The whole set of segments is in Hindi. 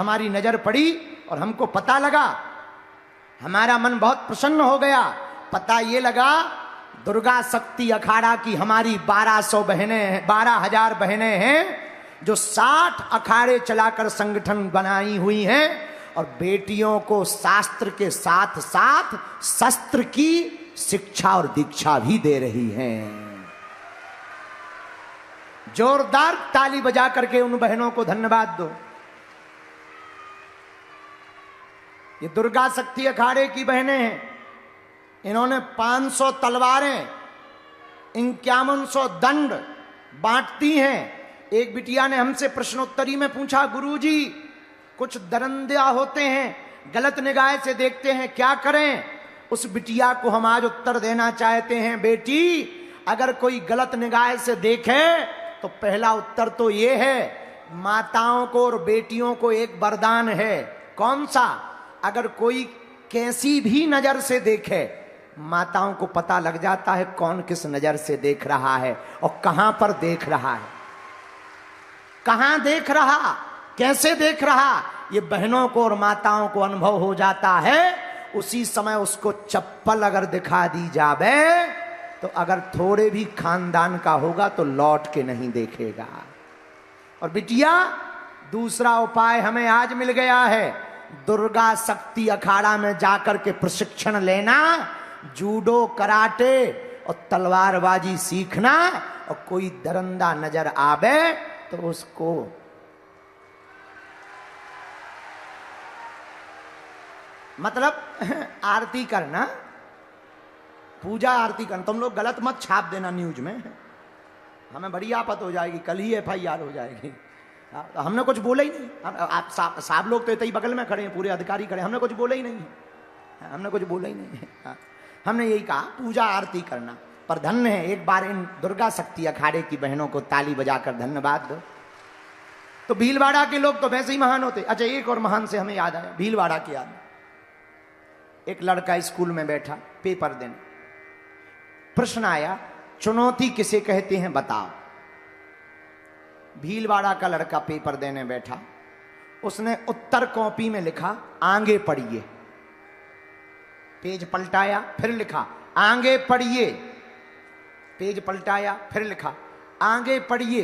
हमारी नजर पड़ी और हमको पता लगा, हमारा मन बहुत प्रसन्न हो गया। पता ये लगा दुर्गा शक्ति अखाड़ा की हमारी 1200 बहनें हैं, 12,000 बहनें हैं जो 60 अखाड़े चलाकर संगठन बनाई हुई हैं और बेटियों को शास्त्र के साथ साथ शस्त्र की शिक्षा और दीक्षा भी दे रही हैं। जोरदार ताली बजा करके उन बहनों को धन्यवाद दो। ये दुर्गा शक्ति अखाड़े की बहनें हैं। इन्होंने 500 तलवारें, 5100 दंड बांटती हैं। एक बिटिया ने हमसे प्रश्नोत्तरी में पूछा, गुरुजी कुछ दरिंदा होते हैं, गलत निगाह से देखते हैं, क्या करें? उस बिटिया को हम आज उत्तर देना चाहते हैं, बेटी अगर कोई गलत निगाह से देखे तो पहला उत्तर तो ये है, माताओं को और बेटियों को एक वरदान है। कौन सा? अगर कोई कैसी भी नजर से देखे, माताओं को पता लग जाता है कौन किस नजर से देख रहा है और कहां पर देख रहा है, कहां देख रहा, कैसे देख रहा, ये बहनों को और माताओं को अनुभव हो जाता है। उसी समय उसको चप्पल अगर दिखा दी जावे तो अगर थोड़े भी खानदान का होगा तो लौट के नहीं देखेगा। और बिटिया दूसरा उपाय हमें आज मिल गया है, दुर्गा शक्ति अखाड़ा में जाकर के प्रशिक्षण लेना, जूडो कराटे और तलवारबाजी सीखना, और कोई दरिंदा नजर आवे तो उसको मतलब आरती करना, पूजा आरती करना। तुम लोग गलत मत छाप देना न्यूज में, हमें बड़ी आफत हो जाएगी, कल ही FIR हो जाएगी। हमने कुछ बोला ही नहीं। आप साहब लोग तो इतने बगल में खड़े हैं, पूरे अधिकारी खड़े हैं, हमने कुछ बोला ही नहीं है, हमने कुछ बोला ही नहीं है। हमने यही कहा पूजा आरती करना। पर धन्य है, एक बार इन दुर्गा शक्ति अखाड़े की बहनों को ताली बजाकर धन्यवाद दो। तो भीलवाड़ा के लोग तो वैसे ही महान होते। अच्छा, एक और महान से हमें याद आया, भीलवाड़ा की याद। एक लड़का स्कूल में बैठा पेपर देने, प्रश्न आया, चुनौती किसे कहते हैं बताओ। भीलवाड़ा का लड़का पेपर देने बैठा, उसने उत्तर कॉपी में लिखा आगे पढ़िए, पेज पलटाया फिर लिखा आगे पढ़िए, पेज पलटाया फिर लिखा आगे पढ़िए,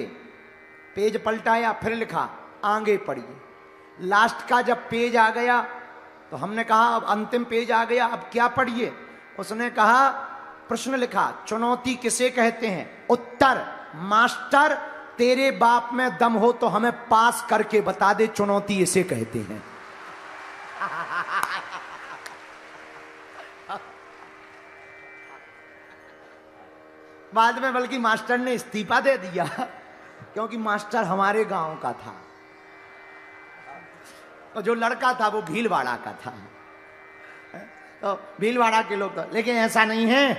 पेज पलटाया फिर लिखा आगे पढ़िए। लास्ट का जब पेज आ गया तो हमने कहा अब अंतिम पेज आ गया, अब क्या पढ़िए? उसने कहा, प्रश्न लिखा, चुनौती किसे कहते हैं? उत्तर, मास्टर तेरे बाप में दम हो तो हमें पास करके बता दे, चुनौती इसे कहते हैं। बाद में बल्कि मास्टर ने इस्तीफा दे दिया, क्योंकि मास्टर हमारे गांव का था और जो लड़का था वो भीलवाड़ा का था। तो भीलवाड़ा के लोग तो, लेकिन ऐसा नहीं है,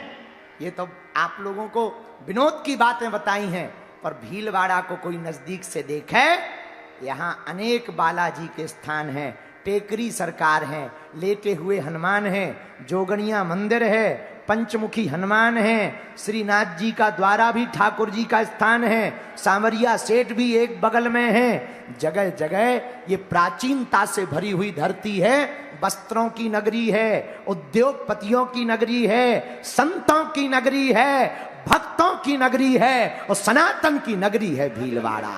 ये तो आप लोगों को विनोद की बातें बताई हैं, पर भीलवाड़ा को कोई नजदीक से देखे, यहाँ अनेक बालाजी के स्थान हैं, टेकरी सरकार है, लेटे हुए हनुमान है, जोगणिया मंदिर है, पंचमुखी हनुमान है, श्रीनाथ जी का द्वारा भी ठाकुर जी का स्थान है, सांवरिया सेठ भी एक बगल में है। जगह जगह ये प्राचीनता से भरी हुई धरती है, वस्त्रों की नगरी है, उद्योगपतियों की नगरी है, संतों की नगरी है, भक्तों की नगरी है और सनातन की नगरी है भीलवाड़ा।